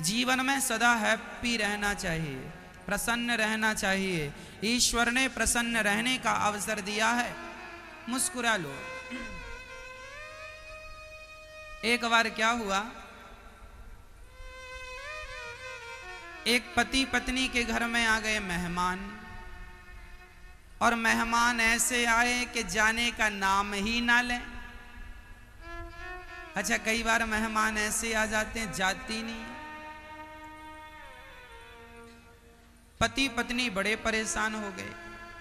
जीवन में सदा हैप्पी रहना चाहिए, प्रसन्न रहना चाहिए। ईश्वर ने प्रसन्न रहने का अवसर दिया है, मुस्कुरा लो। एक बार क्या हुआ, एक पति पत्नी के घर में आ गए मेहमान, और मेहमान ऐसे आए कि जाने का नाम ही ना लें। अच्छा, कई बार मेहमान ऐसे आ जाते हैं जाती नहीं। पति पत्नी बड़े परेशान हो गए,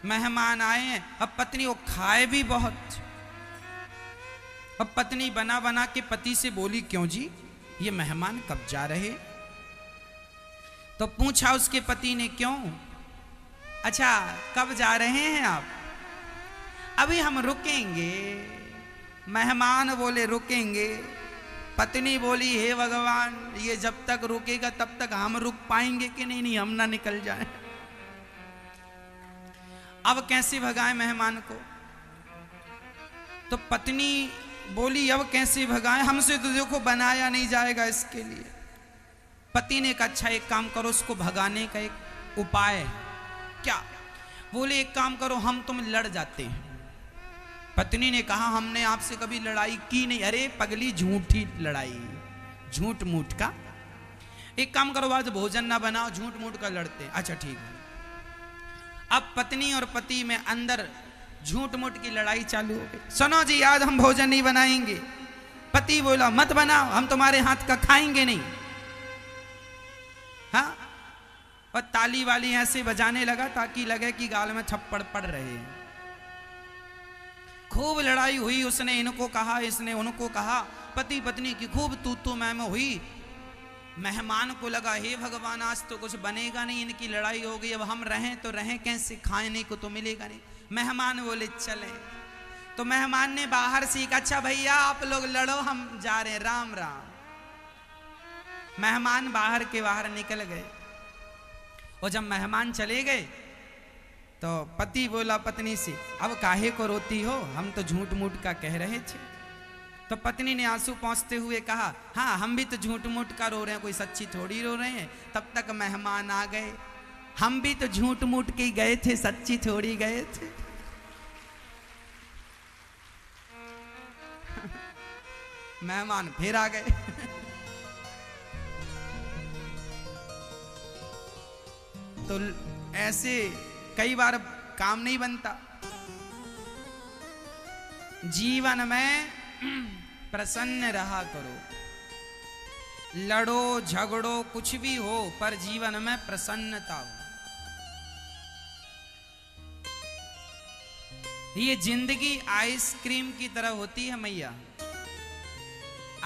मेहमान आए हैं, अब पत्नी वो खाए भी बहुत। अब पत्नी बना बना के पति से बोली, क्यों जी ये मेहमान कब जा रहे? तो पूछा उसके पति ने, क्यों? अच्छा, कब जा रहे हैं आप? अभी हम रुकेंगे। मेहमान बोले रुकेंगे। पत्नी बोली, हे भगवान, ये जब तक रुकेगा तब तक हम रुक पाएंगे कि नहीं? नहीं, हम ना निकल जाएं। अब कैसे भगाएं मेहमान को? तो पत्नी बोली, अब कैसे भगाएं, हमसे तो देखो बनाया नहीं जाएगा इसके लिए। पति ने कहा, अच्छा एक काम करो, उसको भगाने का एक उपाय है। क्या? बोले, एक काम करो, हम तुम लड़ जाते हैं। पत्नी ने कहा, हमने आपसे कभी लड़ाई की नहीं। अरे पगली, झूठी लड़ाई, झूठ मूठ का। एक काम करो, आज भोजन ना बनाओ, झूठ मूठ का लड़ते हैं। अच्छा ठीक है। अब पत्नी और पति में अंदर झूठ मूठ की लड़ाई चालू हो गई। सुनो जी, आज हम भोजन नहीं बनाएंगे। पति बोला, मत बनाओ, हम तुम्हारे हाथ का खाएंगे नहीं। हाँ, और ताली वाली ऐसे बजाने लगा ताकि लगे कि गाल में थप्पड़ पड़ रहे हैं। खूब लड़ाई हुई, उसने इनको कहा, इसने उनको कहा, पति पत्नी की खूब तू मैं हुई। मेहमान को लगा, हे भगवान, आज तो कुछ बनेगा नहीं, इनकी लड़ाई हो गई, अब हम रहें तो रहें कैसे, खाने को तो मिलेगा नहीं। मेहमान बोले चले। तो मेहमान ने बाहर से कहा, अच्छा भैया आप लोग लड़ो, हम जा रहे हैं, राम राम। मेहमान बाहर के बाहर निकल गए, और जब मेहमान चले गए तो पति बोला पत्नी से, अब काहे को रोती हो, हम तो झूठ मूठ का कह रहे थे। तो पत्नी ने आंसू पोंछते हुए कहा, हाँ हम भी तो झूठ मूठ का रो रहे हैं, कोई सच्ची थोड़ी रो रहे हैं। तब तक मेहमान आ गए, हम भी तो झूठ मूठ के गए थे, सच्ची थोड़ी गए थे। मेहमान फिर आ गए। तो ऐसे कई बार काम नहीं बनता। जीवन में प्रसन्न रहा करो, लड़ो झगड़ो कुछ भी हो, पर जीवन में प्रसन्नता हो। ये जिंदगी आइसक्रीम की तरह होती है मैया।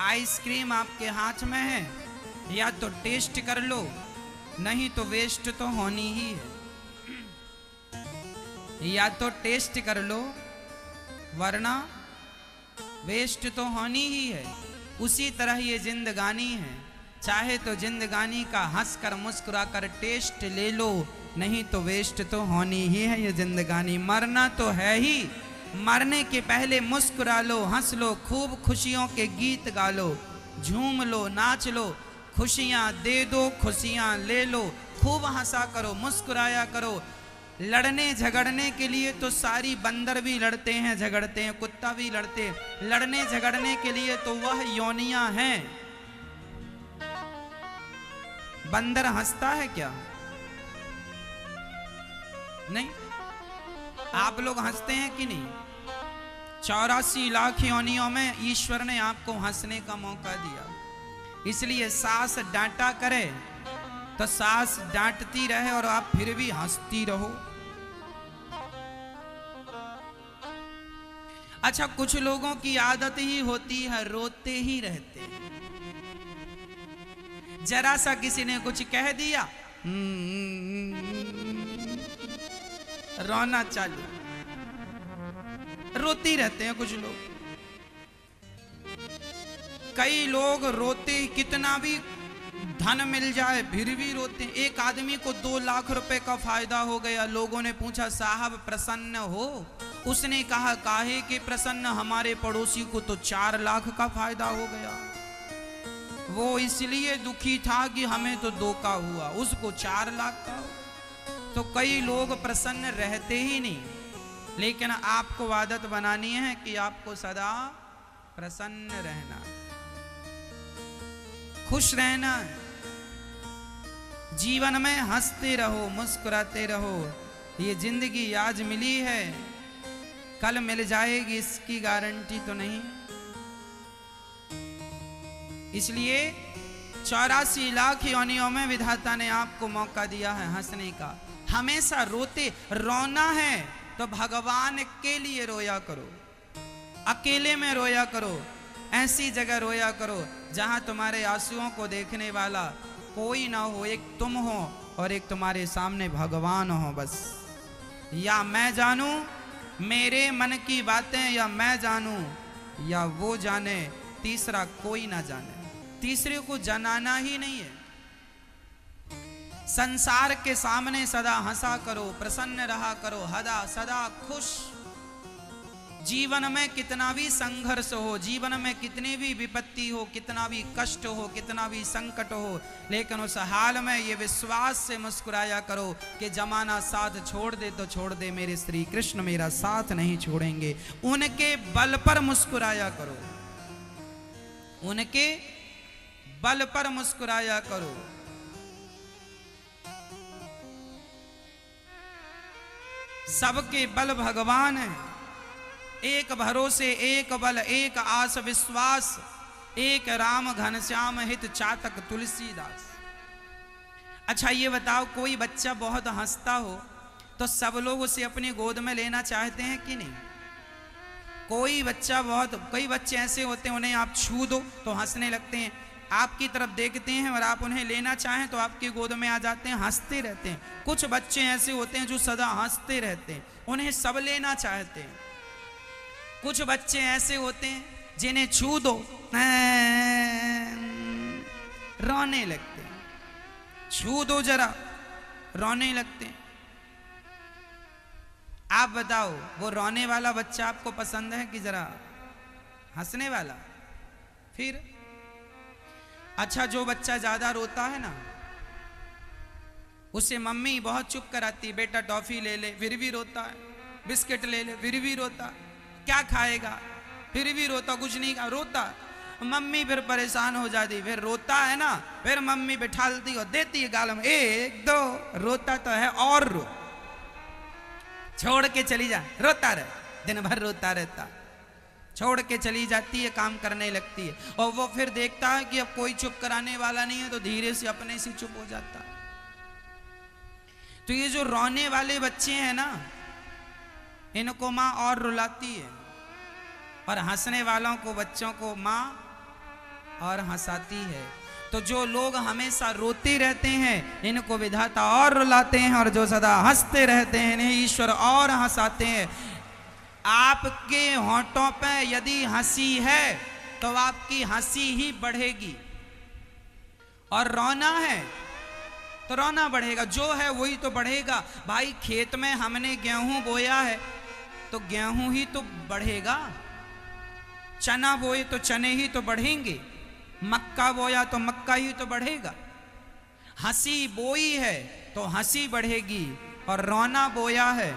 आइसक्रीम आपके हाथ में है, या तो टेस्ट कर लो, नहीं तो वेस्ट तो होनी ही है। या तो टेस्ट कर लो, वरना वेस्ट तो होनी ही है। उसी तरह ये जिंदगानी है, चाहे तो जिंदगानी का हंस कर मुस्कुरा कर टेस्ट ले लो, नहीं तो वेस्ट तो होनी ही है ये जिंदगानी। मरना तो है ही, मरने के पहले मुस्कुरा लो, हंस लो, खूब खुशियों के गीत गा लो, झूम लो, नाच लो, खुशियां दे दो, खुशियां ले लो, खूब हंसा करो, मुस्कुराया करो। लड़ने झगड़ने के लिए तो सारी बंदर भी लड़ते हैं, झगड़ते हैं, कुत्ता भी लड़ते। लड़ने झगड़ने के लिए तो वह योनियां हैं। बंदर हंसता है क्या? नहीं। आप लोग हंसते हैं कि नहीं? 84 लाख योनियों में ईश्वर ने आपको हंसने का मौका दिया। इसलिए सास डांटा करे तो सास डांटती रहे और आप फिर भी हंसती रहो। अच्छा, कुछ लोगों की आदत ही होती है रोते ही रहते हैं। जरा सा किसी ने कुछ कह दिया, रोना चालू, रोती रहते हैं कुछ लोग। कई लोग रोते, कितना भी धन मिल जाए फिर भी रोते। एक आदमी को 2 लाख रुपए का फायदा हो गया। लोगों ने पूछा, साहब प्रसन्न हो? उसने कहा, काहे के प्रसन्न, हमारे पड़ोसी को तो 4 लाख का फायदा हो गया। वो इसलिए दुखी था कि हमें तो 2 का हुआ, उसको 4 लाख का हुआ। तो कई लोग प्रसन्न रहते ही नहीं, लेकिन आपको आदत बनानी है कि आपको सदा प्रसन्न रहना, खुश रहना है। जीवन में हंसते रहो, मुस्कुराते रहो। ये जिंदगी आज मिली है, कल मिल जाएगी इसकी गारंटी तो नहीं। इसलिए 84 लाख योनियों में विधाता ने आपको मौका दिया है हंसने का। हमेशा रोते रोना है तो भगवान के लिए रोया करो, अकेले में रोया करो, ऐसी जगह रोया करो जहां तुम्हारे आंसुओं को देखने वाला कोई ना हो, एक तुम हो और एक तुम्हारे सामने भगवान हो। बस या मैं जानूं मेरे मन की बातें, या मैं जानूं या वो जाने, तीसरा कोई ना जाने। तीसरे को जनाना ही नहीं है। संसार के सामने सदा हंसा करो, प्रसन्न रहा करो, सदा खुश। जीवन में कितना भी संघर्ष हो, जीवन में कितनी भी विपत्ति हो, कितना भी कष्ट हो, कितना भी संकट हो, लेकिन उस हाल में ये विश्वास से मुस्कुराया करो कि जमाना साथ छोड़ दे तो छोड़ दे, मेरे श्री कृष्ण मेरा साथ नहीं छोड़ेंगे। उनके बल पर मुस्कुराया करो, उनके बल पर मुस्कुराया करो। सबके बल भगवान है। एक भरोसे, एक बल, एक आस विश्वास, एक राम घनश्याम हित चातक तुलसीदास। अच्छा ये बताओ, कोई बच्चा बहुत हंसता हो तो सब लोग उसे अपनी गोद में लेना चाहते हैं कि नहीं? कई बच्चे ऐसे होते हैं, उन्हें आप छू दो तो हंसने लगते हैं, आपकी तरफ देखते हैं और आप उन्हें लेना चाहें तो आपकी गोद में आ जाते हैं, हंसते रहते हैं। कुछ बच्चे ऐसे होते हैं जो सदा हंसते रहते हैं, उन्हें सब लेना चाहते हैं। कुछ बच्चे ऐसे होते हैं जिन्हें छू दो रोने लगते हैं, छू दो जरा रोने लगते हैं। आप बताओ, वो रोने वाला बच्चा आपको पसंद है कि जरा हंसने वाला? फिर अच्छा, जो बच्चा ज्यादा रोता है ना, उसे मम्मी बहुत चुप कराती, बेटा टॉफी ले ले, फिर भी रोता है, बिस्किट ले ले, फिर भी रोता, क्या खाएगा, फिर भी रोता, कुछ नहीं खा, रोता। मम्मी फिर परेशान हो जाती, फिर रोता है ना, फिर मम्मी बिठालती और देती है गाल में, 1 2, रोता तो है और रो, छोड़ के चली जा, रोता रहे, दिन भर रोता रहता, छोड़ के चली जाती है, काम करने लगती है। और वो फिर देखता है कि अब कोई चुप कराने वाला नहीं है तो धीरे से अपने से चुप हो जाता है। तो ये जो रोने वाले बच्चे हैं ना, इनको माँ और रुलाती है, और हंसने वालों को, बच्चों को माँ और हंसाती है। तो जो लोग हमेशा रोते रहते हैं इनको विधाता और रुलाते हैं, और जो सदा हंसते रहते हैं इन्हें ईश्वर और हंसाते हैं। आपके होंठों पे यदि हंसी है तो आपकी हंसी ही बढ़ेगी, और रोना है तो रोना बढ़ेगा, जो है वही तो बढ़ेगा। भाई खेत में हमने गेहूं बोया है तो गेहूं ही तो बढ़ेगा, चना बोए तो चने ही तो बढ़ेंगे, मक्का बोया तो मक्का ही तो बढ़ेगा। हंसी बोई है तो हंसी बढ़ेगी, और रोना बोया है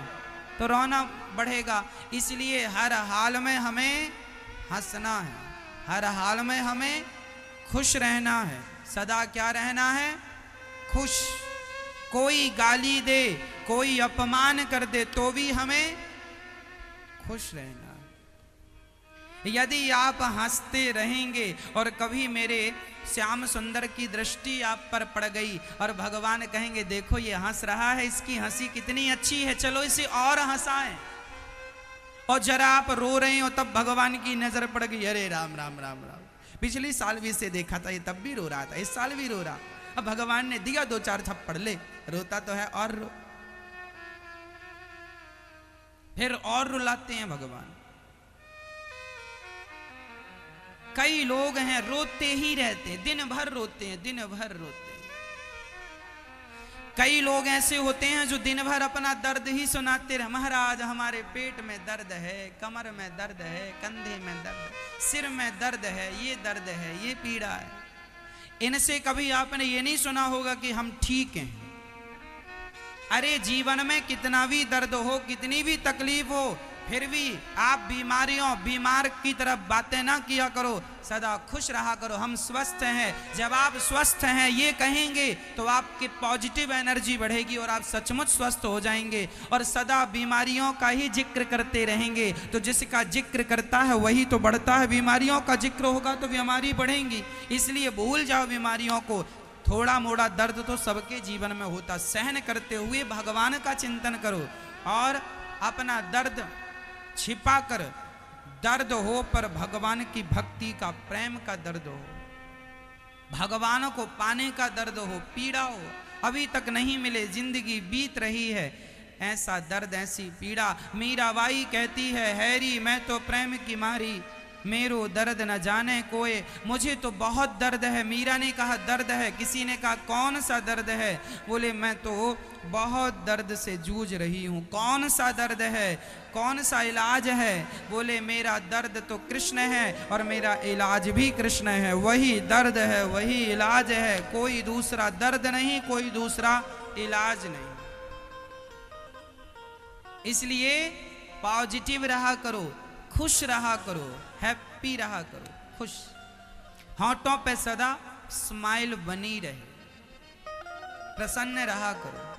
तो रोना बढ़ेगा। इसलिए हर हाल में हमें हंसना है, हर हाल में हमें खुश रहना है, सदा क्या रहना है? खुश। कोई गाली दे, कोई अपमान कर दे तो भी हमें खुश रहना। यदि आप हंसते रहेंगे और कभी मेरे श्याम सुंदर की दृष्टि आप पर पड़ गई और भगवान कहेंगे देखो ये हंस रहा है, इसकी हंसी कितनी अच्छी है, चलो इसे और हंसाएं, और जरा आप रो रहे हो तब भगवान की नजर पड़ गई, अरे राम राम राम राम, पिछली साल भी इसे देखा था, ये तब भी रो रहा था, इस साल भी रो रहा, अब भगवान ने दिया 2-4 थप्पड़, ले रोता तो है और रो, फिर और रुलाते हैं भगवान। कई लोग हैं रोते ही रहते हैं, दिन भर रोते हैं, दिन भर रोते हैं। कई लोग ऐसे होते हैं जो दिन भर अपना दर्द ही सुनाते रहे, महाराज हमारे पेट में दर्द है, कमर में दर्द है, कंधे में दर्द, सिर में दर्द है, ये दर्द है, ये पीड़ा है। इनसे कभी आपने ये नहीं सुना होगा कि हम ठीक हैं। अरे जीवन में कितना भी दर्द हो, कितनी भी तकलीफ हो, फिर भी आप बीमार की तरफ बातें ना किया करो, सदा खुश रहा करो। हम स्वस्थ हैं। जब आप स्वस्थ हैं ये कहेंगे तो आपकी पॉजिटिव एनर्जी बढ़ेगी और आप सचमुच स्वस्थ हो जाएंगे। और सदा बीमारियों का ही जिक्र करते रहेंगे तो जिसका जिक्र करता है वही तो बढ़ता है। बीमारियों का जिक्र होगा तो बीमारी बढ़ेंगी, इसलिए भूल जाओ बीमारियों को। थोड़ा मोड़ा दर्द तो सबके जीवन में होता, सहन करते हुए भगवान का चिंतन करो और अपना दर्द छिपा कर, दर्द हो पर भगवान की भक्ति का, प्रेम का दर्द हो, भगवान को पाने का दर्द हो, पीड़ा हो, अभी तक नहीं मिले, जिंदगी बीत रही है, ऐसा दर्द ऐसी पीड़ा। मीराबाई कहती है, हैरी मैं तो प्रेम की मारी, मेरो दर्द न जाने कोई। मुझे तो बहुत दर्द है। मीरा ने कहा दर्द है, किसी ने कहा कौन सा दर्द है? बोले मैं तो बहुत दर्द से जूझ रही हूँ। कौन सा दर्द है, कौन सा इलाज है? बोले मेरा दर्द तो कृष्ण है और मेरा इलाज भी कृष्ण है। वही दर्द है, वही इलाज है, कोई दूसरा दर्द नहीं, कोई दूसरा इलाज नहीं। इसलिए पॉजिटिव रहा करो, खुश रहा करो, हैप्पी रहा करो, खुश, होठों पे सदा स्माइल बनी रहे, प्रसन्न रहा करो।